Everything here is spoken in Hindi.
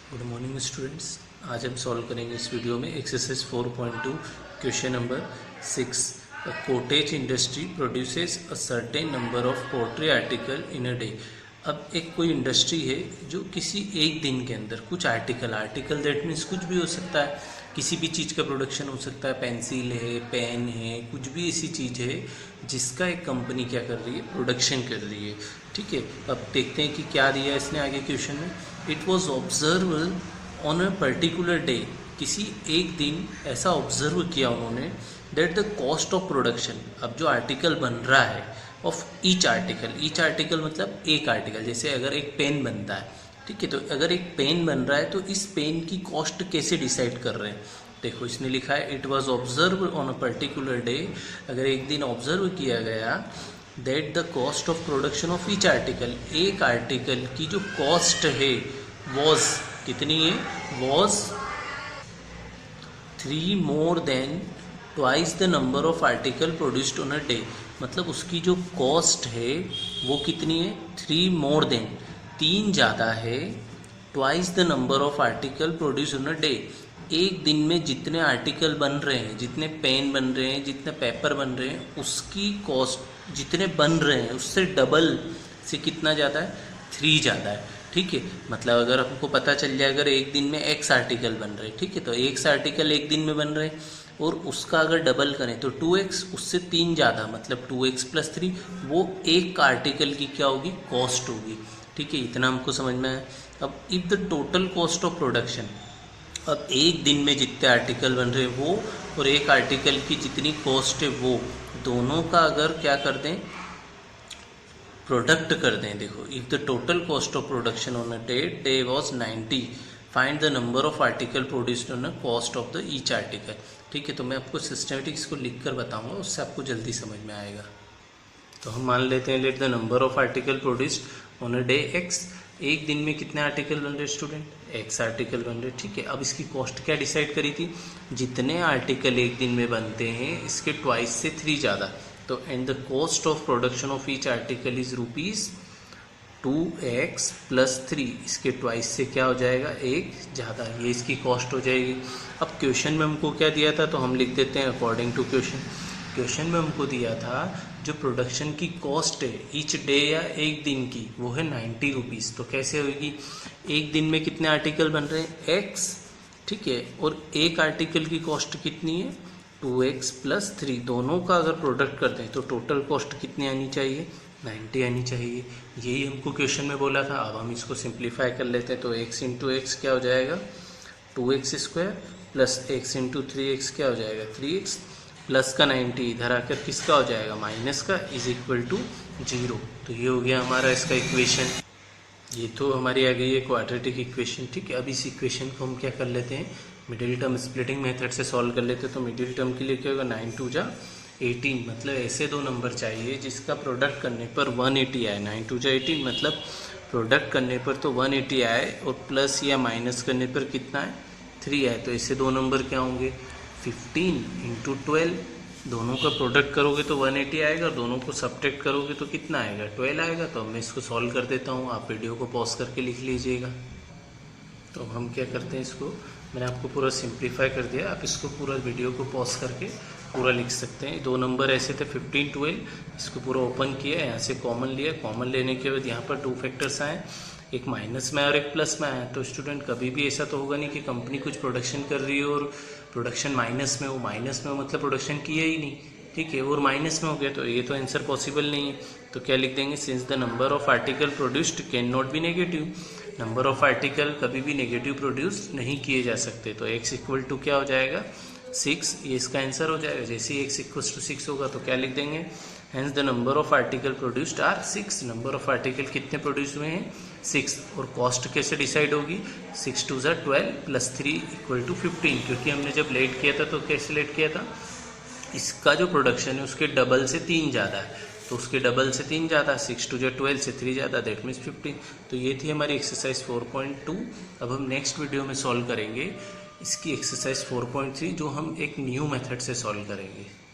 Good morning students. आज हम सॉल्व करेंगे इस वीडियो में exercise 4.2 question number 6। A cottage industry produces a certain number of poultry article in a day. अब एक कोई इंडस्ट्री है जो किसी एक दिन के अंदर कुछ आर्टिकल दैट मीन्स कुछ भी हो सकता है, किसी भी चीज़ का प्रोडक्शन हो सकता है, पेंसिल है, पेन है, कुछ भी ऐसी चीज़ है जिसका एक कंपनी क्या कर रही है, प्रोडक्शन कर रही है। ठीक है, अब देखते हैं कि क्या दिया है इसने आगे क्वेश्चन में। It was observe on a particular day, किसी एक दिन ऐसा ऑब्जर्व किया उन्होंने that the cost of production, अब जो आर्टिकल बन रहा है, ऑफ ईच आर्टिकल मतलब एक आर्टिकल, जैसे अगर एक पेन बनता है, ठीक है, तो अगर एक पेन बन रहा है तो इस पेन की कॉस्ट कैसे डिसाइड कर रहे हैं। देखो इसने लिखा है it was observe on a particular day, अगर एक दिन ऑब्जर्व किया गया that the cost of production of each article, एक आर्टिकल की जो कॉस्ट है वॉज कितनी है, was 3 more than twice the number of article produced on a day, मतलब उसकी जो कॉस्ट है वो कितनी है, 3 मोर देन, 3 ज़्यादा है, twice the number of article produce on a day, एक दिन में जितने आर्टिकल बन रहे हैं, जितने पेन बन रहे हैं, जितने पेपर बन रहे हैं, उसकी कॉस्ट जितने बन रहे हैं उससे डबल से कितना ज़्यादा है, 3 ज़्यादा है। ठीक है, मतलब अगर हमको पता चल जाए अगर एक दिन में x आर्टिकल बन रहे हैं, ठीक है, तो x आर्टिकल एक दिन में बन रहे हैं और उसका अगर डबल करें तो 2x, उससे 3 ज़्यादा मतलब 2x + 3, वो एक आर्टिकल की क्या होगी, कॉस्ट होगी। ठीक है, इतना हमको समझ में आया। अब if the total cost of production, अब एक दिन में जितने आर्टिकल बन रहे हैं वो और एक आर्टिकल की जितनी कॉस्ट है वो, दोनों का अगर क्या कर दें, प्रोडक्ट कर दें। देखो if the total cost of production on a day was 90, find the number of article produced on a cost of the each article. ठीक है, तो मैं आपको सिस्टमेटिक्स को लिख कर बताऊँगा, उससे आपको जल्दी समझ में आएगा। तो हम मान लेते हैं let the number of article produced on a day x, एक दिन में कितने आर्टिकल बन रहे स्टूडेंट, x आर्टिकल बन रहे। ठीक है, अब इसकी कॉस्ट क्या डिसाइड करी थी, जितने आर्टिकल एक दिन में बनते हैं इसके ट्वाइस से 3 ज़्यादा, तो and the cost of production of each article is ₹2x + 3, इसके ट्वाइस से क्या हो जाएगा, 1 ज़्यादा, ये इसकी कॉस्ट हो जाएगी। अब क्वेश्चन में हमको क्या दिया था, तो हम लिख देते हैं अकॉर्डिंग टू क्वेश्चन में हमको दिया था जो प्रोडक्शन की कॉस्ट है ईच डे या एक दिन की, वो है 90 रुपीज़। तो कैसे होगी, एक दिन में कितने आर्टिकल बन रहे हैं, x, ठीक है, और एक आर्टिकल की कॉस्ट कितनी है, 2x + 3, दोनों का अगर प्रोडक्ट करते हैं तो टोटल कॉस्ट कितनी आनी चाहिए, 90 आनी चाहिए। यही हमको क्वेश्चन में बोला था। अब हम इसको सिंप्लीफाई कर लेते हैं, तो x × x क्या हो जाएगा, 2x² + x × 3x क्या हो जाएगा, 3x, प्लस का 90 इधर आकर किसका हो जाएगा, माइनस का, इज इक्वल टू 0। तो ये हो गया हमारा इसका इक्वेशन। ये तो हमारी आ गई है क्वाड्रेटिक इक्वेशन। ठीक है, अब इस इक्वेशन को हम क्या कर लेते हैं, मिडिल टर्म स्प्लिटिंग मेथड से सॉल्व कर लेते हैं। तो मिडिल टर्म के लिए क्या होगा, 9 × 2 = 18, मतलब ऐसे दो नंबर चाहिए जिसका प्रोडक्ट करने पर 180 आए। 9 × 2 = 18 मतलब प्रोडक्ट करने पर तो 180 आए और प्लस या माइनस करने पर कितना है, 3 आए। तो ऐसे दो नंबर क्या होंगे, 15 × 12, दोनों का प्रोडक्ट करोगे तो 180 आएगा, दोनों को सब्ट्रैक्ट करोगे तो कितना आएगा, 12 आएगा। तो अब मैं इसको सॉल्व कर देता हूँ, आप वीडियो को पॉज करके लिख लीजिएगा। तो हम क्या करते हैं, इसको मैंने आपको पूरा सिंप्लीफाई कर दिया, आप इसको पूरा वीडियो को पॉज करके पूरा लिख सकते हैं। दो नंबर ऐसे थे 15, 12, इसको पूरा ओपन किया, यहाँ से कॉमन लिया, कॉमन लेने के बाद यहाँ पर 2 फैक्टर्स आए, एक माइनस में और एक प्लस में आया। तो स्टूडेंट कभी भी ऐसा तो होगा नहीं कि कंपनी कुछ प्रोडक्शन कर रही है और प्रोडक्शन माइनस में हो, माइनस में हो मतलब प्रोडक्शन किया ही नहीं, ठीक है, और माइनस में हो गया, तो ये तो आंसर पॉसिबल नहीं है। तो क्या लिख देंगे, since the number of article produced can not be negative, number of article कभी भी नेगेटिव प्रोड्यूस नहीं किए जा सकते। तो x = क्या हो जाएगा, 6, ये इसका आंसर हो जाएगा। जैसे ही x = 6 होगा तो क्या लिख देंगे, hence the number of article produced are 6, number of article कितने प्रोड्यूस हुए हैं, 6। और कॉस्ट कैसे डिसाइड होगी, 6 × 2 = 12 + 3 = 15, क्योंकि हमने जब लेट किया था तो कैसे लेट किया था, इसका जो प्रोडक्शन है उसके डबल से 3 ज़्यादा है, तो उसके डबल से 3 ज़्यादा, 6 × 2 = 12 से 3 ज़्यादा, दैट मीन्स 15। तो ये थी हमारी एक्सरसाइज 4.2। अब हम नेक्स्ट वीडियो में सॉल्व करेंगे इसकी एक्सरसाइज 4.3, जो हम एक न्यू मेथड से सॉल्व करेंगे।